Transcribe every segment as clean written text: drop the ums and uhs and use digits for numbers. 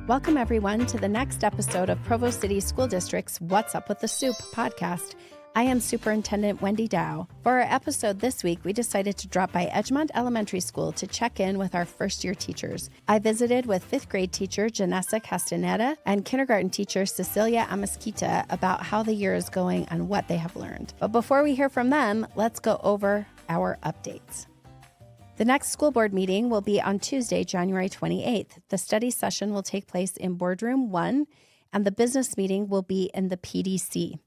Welcome, everyone, to the next episode of Provo City School District's What's Up with the Soup podcast. I am Superintendent Wendy Dow. For our episode this week, we decided to drop by Edgemont Elementary School to check in with our first-year teachers. I visited with fifth grade teacher Janessa Castaneda and kindergarten teacher Cecilia Amezquita about how the year is going and what they have learned. But before we hear from them, let's go over our updates. The next school board meeting will be on Tuesday, January 28th. The study session will take place in Boardroom 1, and the business meeting will be in the PDC.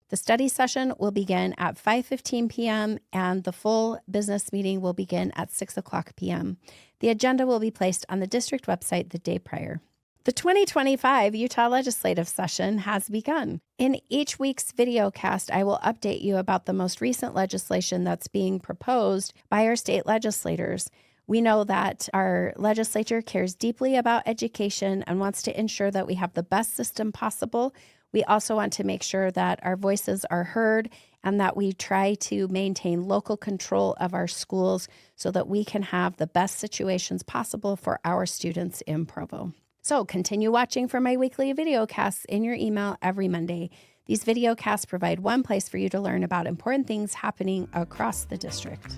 The study session will begin at 5:15 p.m., and the full business meeting will begin at 6 o'clock p.m. The agenda will be placed on the district website the day prior. The 2025 Utah Legislative Session has begun. In each week's video cast, I will update you about the most recent legislation that's being proposed by our state legislators. We know that our legislature cares deeply about education and wants to ensure that we have the best system possible. We also want to make sure that our voices are heard and that we try to maintain local control of our schools so that we can have the best situations possible for our students in Provo. So continue watching for my weekly video casts in your email every Monday. These video casts provide one place for you to learn about important things happening across the district.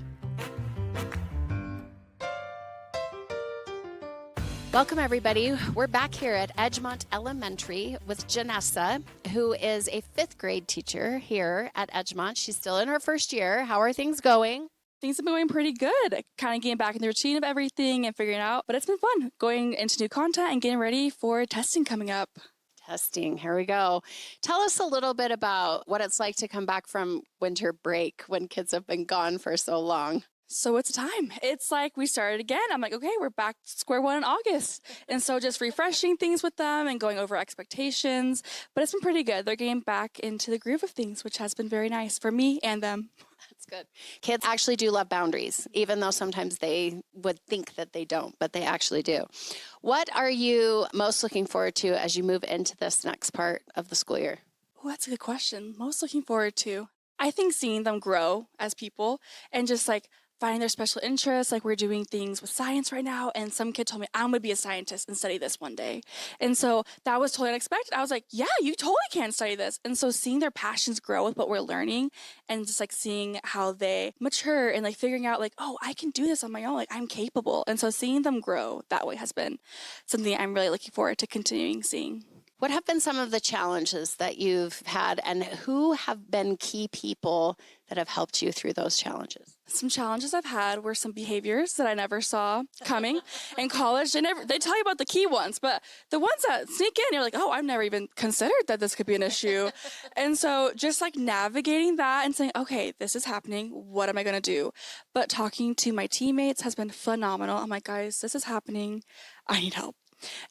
Welcome, everybody. We're back here at Edgemont Elementary with Janessa, who is a fifth grade teacher here at Edgemont. She's still in her first year. How are things going? Things have been going pretty good, kind of getting back in the routine of everything and figuring it out. But it's been fun going into new content and getting ready for testing coming up. Testing, here we go. Tell us a little bit about what it's like to come back from winter break when kids have been gone for so long. So it's time. It's like we started again. I'm like, okay, we're back to square one in August. And so just refreshing things with them and going over expectations. But it's been pretty good. They're getting back into the groove of things, which has been very nice for me and them. That's good. Kids actually do love boundaries, even though sometimes they would think that they don't, but they actually do. What are you most looking forward to as you move into this next part of the school year? Oh, that's a good question. Most looking forward to, I think, seeing them grow as people and just like finding their special interests. Like we're doing things with science right now, and some kid told me I'm gonna be a scientist and study this one day. And so that was totally unexpected. I was like, yeah, you totally can study this. And so seeing their passions grow with what we're learning and just like seeing how they mature and like figuring out like, oh, I can do this on my own, like I'm capable. And so seeing them grow that way has been something I'm really looking forward to continuing seeing. What have been some of the challenges that you've had, and who have been key people that have helped you through those challenges? Some challenges I've had were some behaviors that I never saw coming in college. They tell you about the key ones, but the ones that sneak in, you're like, oh, I've never even considered that this could be an issue. And so just like navigating that and saying, okay, this is happening. What am I going to do? But talking to my teammates has been phenomenal. I'm like, guys, this is happening. I need help.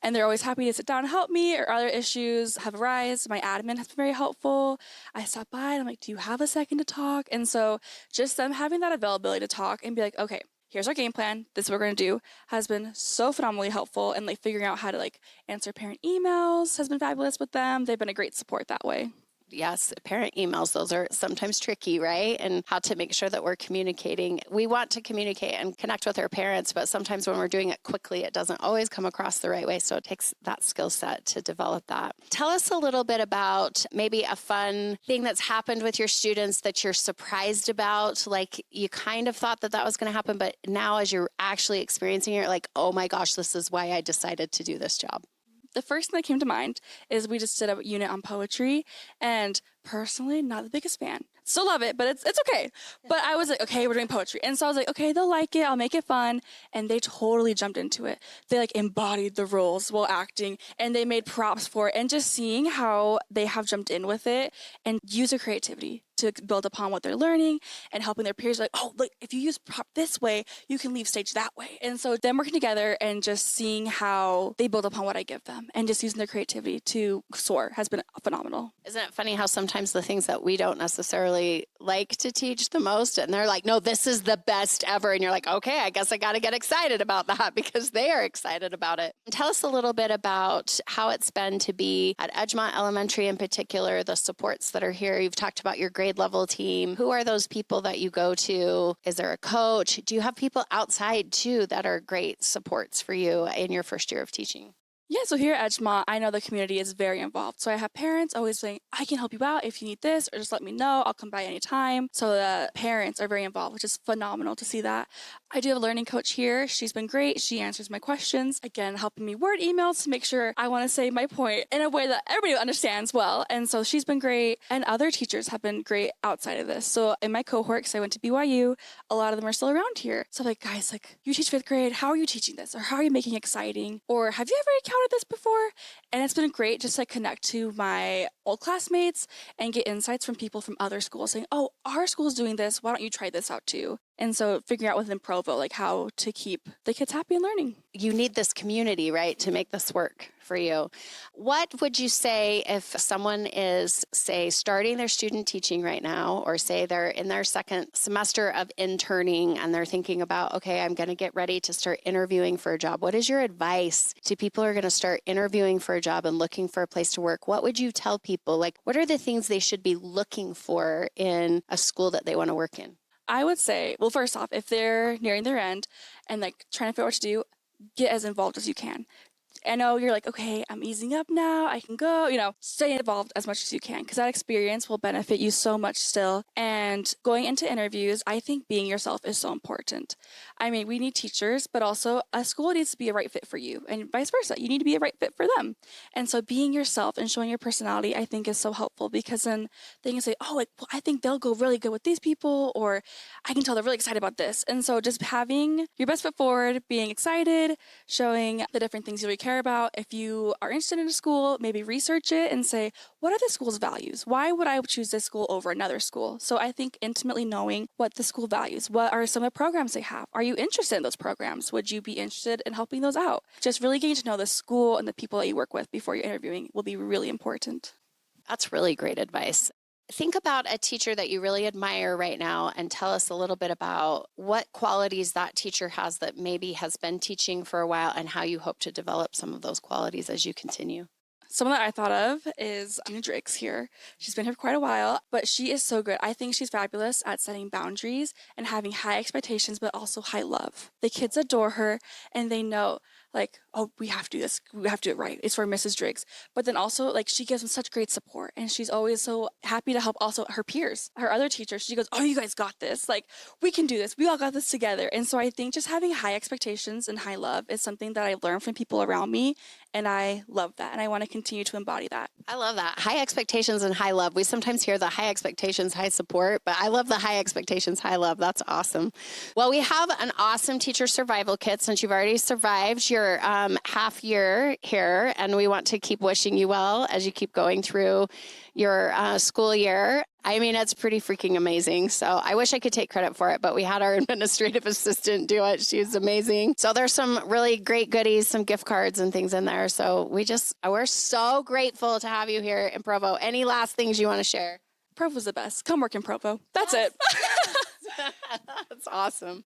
And they're always happy to sit down and help me, or other issues have arisen. My admin has been very helpful. I stop by and I'm like, do you have a second to talk? And so just them having that availability to talk and be like, okay, here's our game plan. This is what we're going to do has been so phenomenally helpful. And like figuring out how to like answer parent emails has been fabulous with them. They've been a great support that way. Yes, parent emails, those are sometimes tricky, right? And how to make sure that we're communicating. We want to communicate and connect with our parents, but sometimes when we're doing it quickly, it doesn't always come across the right way. So it takes that skill set to develop that. Tell us a little bit about maybe a fun thing that's happened with your students that you're surprised about. Like you kind of thought that that was going to happen, but now as you're actually experiencing it, you're like, oh my gosh, this is why I decided to do this job. The first thing that came to mind is we just did a unit on poetry, and personally, not the biggest fan. Still love it, but it's okay. But I was like, okay, we're doing poetry. And so I was like, okay, they'll like it. I'll make it fun. And they totally jumped into it. They like embodied the roles while acting, and they made props for it. And just seeing how they have jumped in with it and use their creativity to build upon what they're learning and helping their peers like, oh, look, if you use prop this way, you can leave stage that way. And so them working together and just seeing how they build upon what I give them and just using their creativity to soar has been phenomenal. Isn't it funny how sometimes the things that we don't necessarily like to teach the most, and they're like, no, this is the best ever. And you're like, okay, I guess I got to get excited about that because they are excited about it. Tell us a little bit about how it's been to be at Edgemont Elementary in particular, the supports that are here. You've talked about your grade level team. Who are those people that you go to? Is there a coach? Do you have people outside too that are great supports for you in your first year of teaching? Yeah, so here at Edgemont, I know the community is very involved. So I have parents always saying, I can help you out if you need this, or just let me know. I'll come by anytime. So the parents are very involved, which is phenomenal to see that. I do have a learning coach here. She's been great. She answers my questions, again, helping me word emails to make sure I want to say my point in a way that everybody understands well. And so she's been great. And other teachers have been great outside of this. So in my cohort, because I went to BYU, a lot of them are still around here. So like, guys, like, you teach fifth grade. How are you teaching this? Or how are you making it exciting? Or have you ever encountered this before? And it's been great just to connect to my old classmates and get insights from people from other schools saying, oh, our school's doing this. Why don't you try this out too? And so figuring out within Provo, like how to keep the kids happy and learning. You need this community, right, to make this work for you. What would you say if someone is, say, starting their student teaching right now, or say they're in their second semester of interning and they're thinking about, okay, I'm going to get ready to start interviewing for a job. What is your advice to people who are going to start interviewing for a job and looking for a place to work? What would you tell people? Like, what are the things they should be looking for in a school that they want to work in? I would say, well, first off, if they're nearing their end and like trying to figure out what to do, get as involved as you can. I know you're like, okay, I'm easing up now. I can go, stay involved as much as you can because that experience will benefit you so much still. And going into interviews, I think being yourself is so important. I mean, we need teachers, but also a school needs to be a right fit for you and vice versa. You need to be a right fit for them. And so being yourself and showing your personality, I think is so helpful because then they can say, oh, well, I think they'll go really good with these people, or I can tell they're really excited about this. And so just having your best foot forward, being excited, showing the different things you really care about. If you are interested in a school, maybe research it and say, what are the school's values? Why would I choose this school over another school? So I think intimately knowing what the school values, what are some of the programs they have? Are you interested in those programs? Would you be interested in helping those out? Just really getting to know the school and the people that you work with before you're interviewing will be really important. That's really great advice. Think about a teacher that you really admire right now and tell us a little bit about what qualities that teacher has that maybe has been teaching for a while and how you hope to develop some of those qualities as you continue. Someone that I thought of is Gina Driggs here. She's been here for quite a while, but she is so good. I think she's fabulous at setting boundaries and having high expectations, but also high love. The kids adore her and they know, like, oh, we have to do this. We have to do it right. It's for Mrs. Driggs. But then also, like, she gives them such great support. And she's always so happy to help also her peers, her other teachers. She goes, oh, you guys got this. Like, we can do this. We all got this together. And so I think just having high expectations and high love is something that I learned from people around me. And I love that. And I want to continue to embody that. I love that. High expectations and high love. We sometimes hear the high expectations, high support, but I love the high expectations, high love. That's awesome. Well, we have an awesome teacher survival kit since you've already survived your half year here, and we want to keep wishing you well as you keep going through your school year. I mean, it's pretty freaking amazing. So I wish I could take credit for it, but we had our administrative assistant do it. She's amazing. So there's some really great goodies, some gift cards and things in there. So we're so grateful to have you here in Provo. Any last things you want to share? Provo's the best. Come work in Provo. That's it. That's awesome.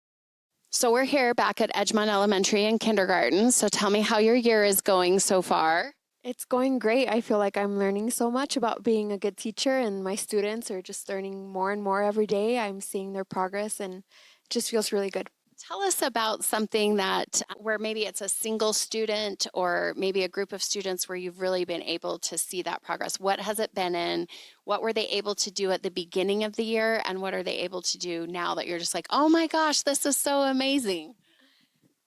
So we're here back at Edgemont Elementary in kindergarten. So tell me how your year is going so far. It's going great. I feel like I'm learning so much about being a good teacher, and my students are just learning more and more every day. I'm seeing their progress and it just feels really good. Tell us about something that where maybe it's a single student or maybe a group of students where you've really been able to see that progress. What has it been in? What were they able to do at the beginning of the year? And what are they able to do now that you're just like, oh my gosh, this is so amazing?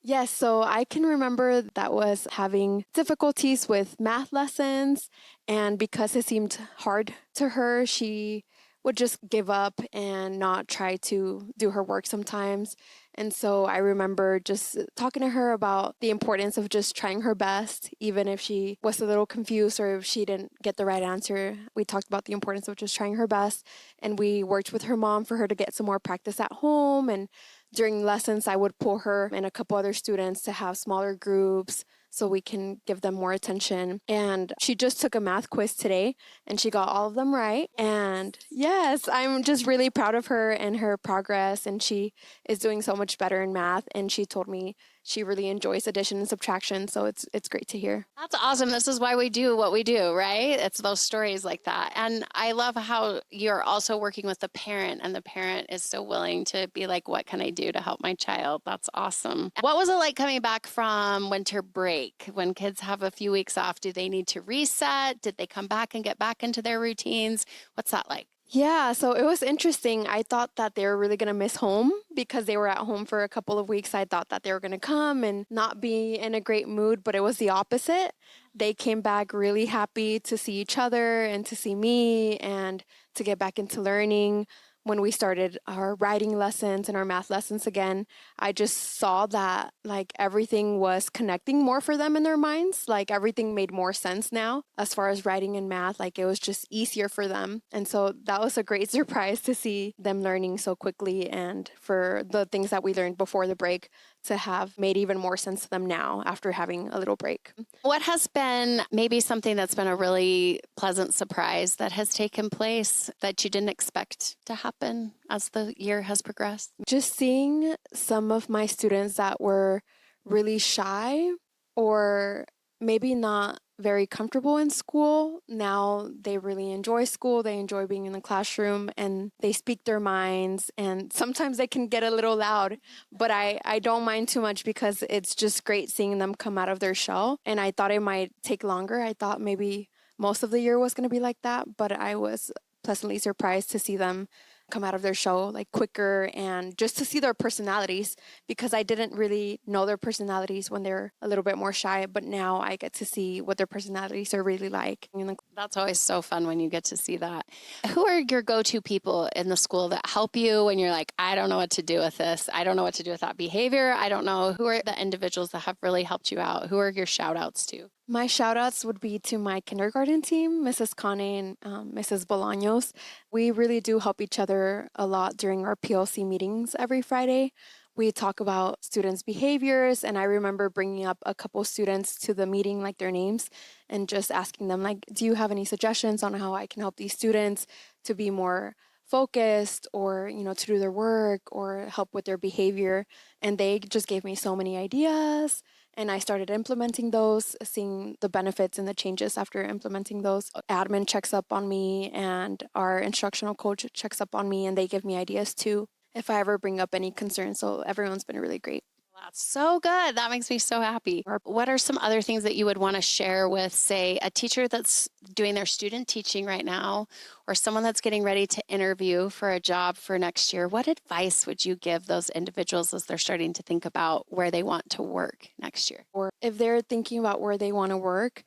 Yes, so I can remember that was having difficulties with math lessons, and because it seemed hard to her, she would just give up and not try to do her work sometimes. And so I remember just talking to her about the importance of just trying her best, even if she was a little confused or if she didn't get the right answer. We talked about the importance of just trying her best, and we worked with her mom for her to get some more practice at home. And during lessons, I would pull her and a couple other students to have smaller groups so we can give them more attention. And she just took a math quiz today and she got all of them right. And yes, I'm just really proud of her and her progress. And she is doing so much better in math. And she told me she really enjoys addition and subtraction. So it's great to hear. That's awesome. This is why we do what we do, right? It's those stories like that. And I love how you're also working with the parent, and the parent is so willing to be like, what can I do to help my child? That's awesome. What was it like coming back from winter break? When kids have a few weeks off, do they need to reset? Did they come back and get back into their routines? What's that like? Yeah, so it was interesting. I thought that they were really going to miss home because they were at home for a couple of weeks. I thought that they were going to come and not be in a great mood, but it was the opposite. They came back really happy to see each other and to see me and to get back into learning. When we started our writing lessons and our math lessons again, I just saw that like everything was connecting more for them in their minds. Like everything made more sense now as far as writing and math. Like it was just easier for them. And so that was a great surprise to see them learning so quickly, and for the things that we learned before the break to have made even more sense to them now after having a little break. What has been maybe something that's been a really pleasant surprise that has taken place that you didn't expect to happen as the year has progressed? Just seeing some of my students that were really shy or maybe not very comfortable in school. Now they really enjoy school. They enjoy being in the classroom and they speak their minds. And sometimes they can get a little loud, but I don't mind too much because it's just great seeing them come out of their shell. And I thought it might take longer. I thought maybe most of the year was going to be like that, but I was pleasantly surprised to see them come out of their shell like quicker, and just to see their personalities, because I didn't really know their personalities when they're a little bit more shy, but now I get to see what their personalities are really like. That's always so fun when you get to see that. Who are your go-to people in the school that help you when you're like, I don't know what to do with this. I don't know what to do with that behavior. I don't know. Who are the individuals that have really helped you out? Who are your shout outs to? My shout outs would be to my kindergarten team, Mrs. Kane and Mrs. Bolaños. We really do help each other a lot during our PLC meetings every Friday. We talk about students' behaviors, and I remember bringing up a couple students to the meeting, like their names, and just asking them, like, do you have any suggestions on how I can help these students to be more focused, or, to do their work or help with their behavior? And they just gave me so many ideas. And I started implementing those, seeing the benefits and the changes after implementing those. Admin checks up on me and our instructional coach checks up on me, and they give me ideas too if I ever bring up any concerns. So everyone's been really great. That's so good. That makes me so happy. What are some other things that you would want to share with, say, a teacher that's doing their student teaching right now, or someone that's getting ready to interview for a job for next year? What advice would you give those individuals as they're starting to think about where they want to work next year? Or if they're thinking about where they want to work,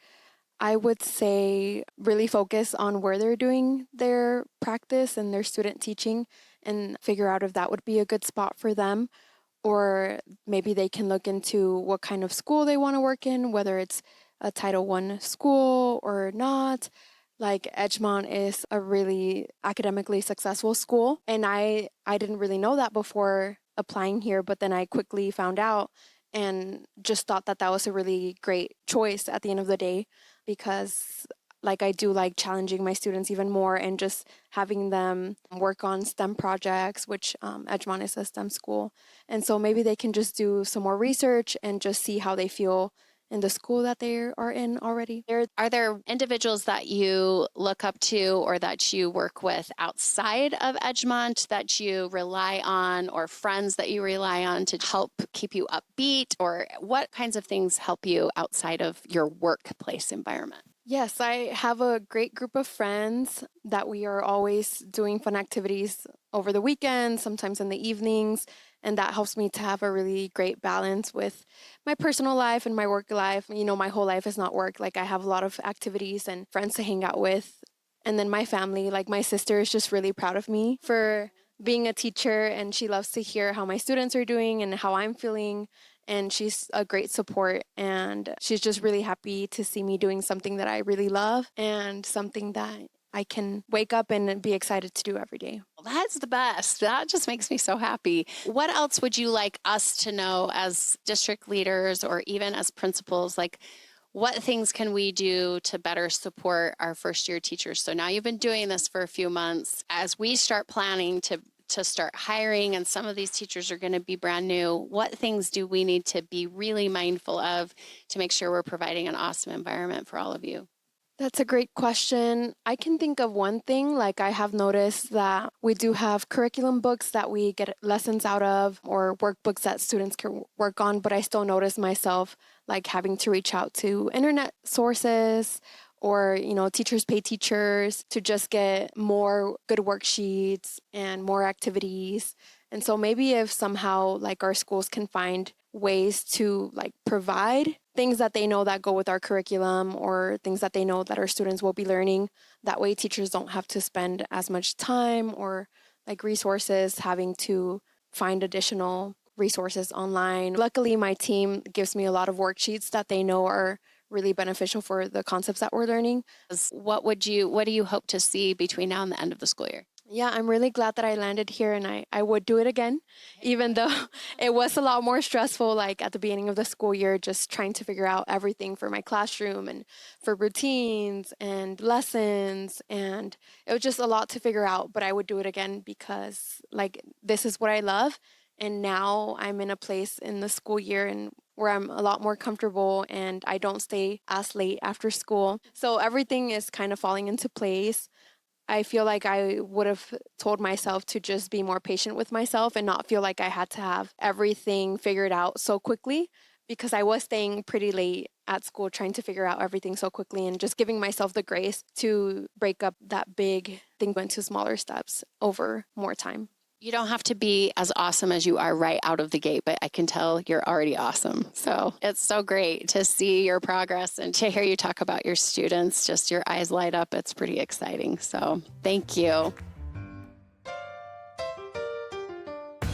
I would say really focus on where they're doing their practice and their student teaching and figure out if that would be a good spot for them. Or maybe they can look into what kind of school they want to work in, whether it's a Title I school or not. Like Edgemont is a really academically successful school. And I didn't really know that before applying here, but then I quickly found out and just thought that that was a really great choice at the end of the day, because I do like challenging my students even more and just having them work on STEM projects, which Edgemont is a STEM school. And so maybe they can just do some more research and just see how they feel in the school that they are in already. Are there individuals that you look up to or that you work with outside of Edgemont that you rely on, or friends that you rely on to help keep you upbeat? Or what kinds of things help you outside of your workplace environment? Yes, I have a great group of friends that we are always doing fun activities over the weekend, sometimes in the evenings, and that helps me to have a really great balance with my personal life and my work life. My whole life is not work. I have a lot of activities and friends to hang out with. And then my family, my sister is just really proud of me for being a teacher, and she loves to hear how my students are doing and how I'm feeling. And she's a great support, and she's just really happy to see me doing something that I really love and something that I can wake up and be excited to do every day. Well, that's the best. That just makes me so happy. What else would you like us to know as district leaders or even as principals? What things can we do to better support our first year teachers? So now you've been doing this for a few months. As we start planning to to start hiring and some of these teachers are going to be brand new, what things do we need to be really mindful of to make sure we're providing an awesome environment for all of you? That's a great question. I can think of one thing, like I have noticed that we do have curriculum books that we get lessons out of or workbooks that students can work on, but I still notice myself like having to reach out to internet sources or, teachers pay teachers to just get more good worksheets and more activities. And so maybe if somehow like our schools can find ways to like provide things that they know that go with our curriculum or things that they know that our students will be learning, that way teachers don't have to spend as much time or like resources having to find additional resources online. Luckily, my team gives me a lot of worksheets that they know are really beneficial for the concepts that we're learning. What do you hope to see between now and the end of the school year? Yeah, I'm really glad that I landed here and I would do it again, even though it was a lot more stressful, like at the beginning of the school year, just trying to figure out everything for my classroom and for routines and lessons. And it was just a lot to figure out, but I would do it again because like this is what I love. And now I'm in a place in the school year and where I'm a lot more comfortable and I don't stay as late after school. So everything is kind of falling into place. I feel like I would have told myself to just be more patient with myself and not feel like I had to have everything figured out so quickly because I was staying pretty late at school trying to figure out everything so quickly and just giving myself the grace to break up that big thing into smaller steps over more time. You don't have to be as awesome as you are right out of the gate, but I can tell you're already awesome. So it's so great to see your progress and to hear you talk about your students, just your eyes light up. It's pretty exciting. So thank you.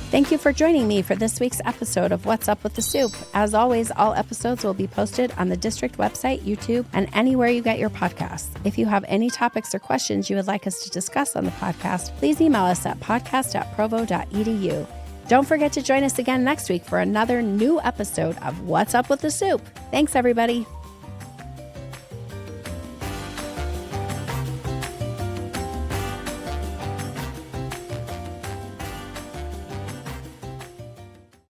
Thank you for joining me for this week's episode of What's Up with the Soup. As always, all episodes will be posted on the district website, YouTube, and anywhere you get your podcasts. If you have any topics or questions you would like us to discuss on the podcast, please email us at podcast@provo.edu. Don't forget to join us again next week for another new episode of What's Up with the Soup. Thanks, everybody.